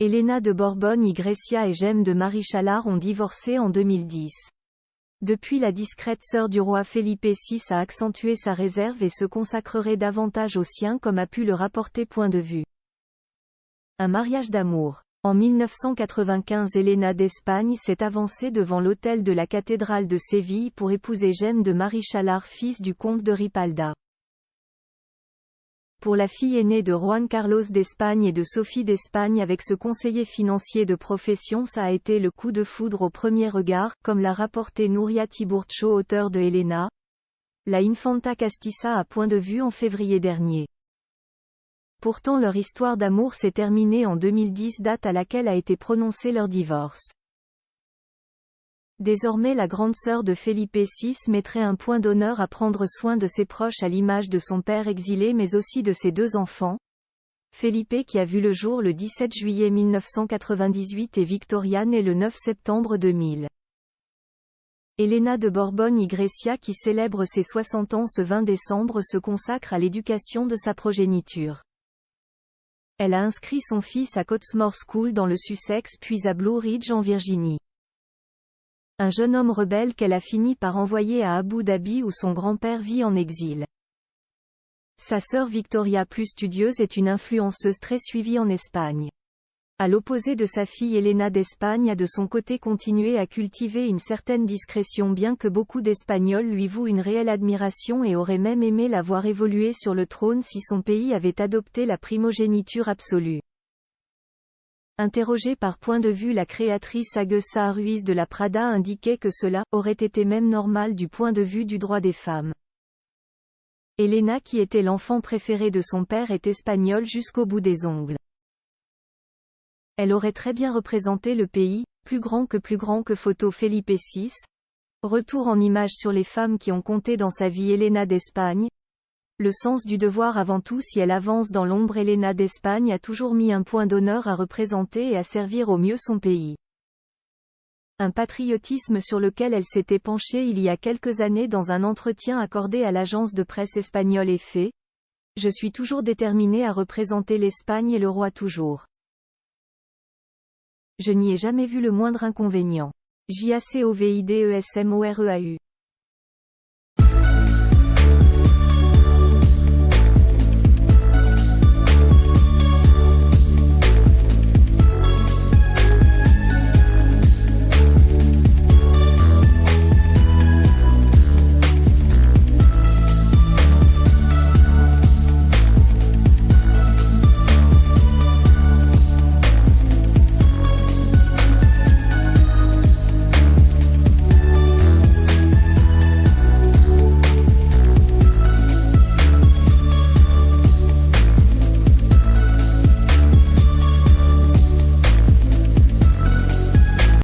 Elena de Borbón-y-Grecia et Gemme de Marie Chalaart ont divorcé en 2010. Depuis, la discrète sœur du roi Felipe VI a accentué sa réserve et se consacrerait davantage aux siens, comme a pu le rapporter Point de Vue. Un mariage d'amour. En 1995, Elena d'Espagne s'est avancée devant l'autel de la cathédrale de Séville pour épouser Gemme de Marie Chalaart, fils du comte de Ripalda. Pour la fille aînée de Juan Carlos d'Espagne et de Sophie d'Espagne avec ce conseiller financier de profession, ça a été le coup de foudre au premier regard, comme l'a rapporté Nuria Tiburcio, auteur de Elena, la Infanta Castiza à Point de Vue en février dernier. Pourtant leur histoire d'amour s'est terminée en 2010, date à laquelle a été prononcé leur divorce. Désormais la grande sœur de Felipe VI mettrait un point d'honneur à prendre soin de ses proches à l'image de son père exilé mais aussi de ses deux enfants. Felipe qui a vu le jour le 17 juillet 1998 et Victoria née le 9 septembre 2000. Elena de Borbón-y-Grecia qui célèbre ses 60 ans ce 20 décembre se consacre à l'éducation de sa progéniture. Elle a inscrit son fils à Cottesmore School dans le Sussex puis à Blue Ridge en Virginie. Un jeune homme rebelle qu'elle a fini par envoyer à Abu Dhabi où son grand-père vit en exil. Sa sœur Victoria, plus studieuse, est une influenceuse très suivie en Espagne. À l'opposé de sa fille Elena d'Espagne a de son côté continué à cultiver une certaine discrétion bien que beaucoup d'Espagnols lui vouent une réelle admiration et auraient même aimé la voir évoluer sur le trône si son pays avait adopté la primogéniture absolue. Interrogée par Point de Vue, la créatrice Aguesa Ruiz de la Prada indiquait que cela aurait été même normal du point de vue du droit des femmes. Elena, qui était l'enfant préféré de son père, est espagnole jusqu'au bout des ongles. Elle aurait très bien représenté le pays, plus grand que photo Felipe VI. Retour en images sur les femmes qui ont compté dans sa vie. Elena d'Espagne. Le sens du devoir avant tout. Si elle avance dans l'ombre, Elena d'Espagne a toujours mis un point d'honneur à représenter et à servir au mieux son pays. Un patriotisme sur lequel elle s'était penchée il y a quelques années dans un entretien accordé à l'agence de presse espagnole EFE. Je suis toujours déterminée à représenter l'Espagne et le roi toujours. Je n'y ai jamais vu le moindre inconvénient. JACOVIDESMOREAU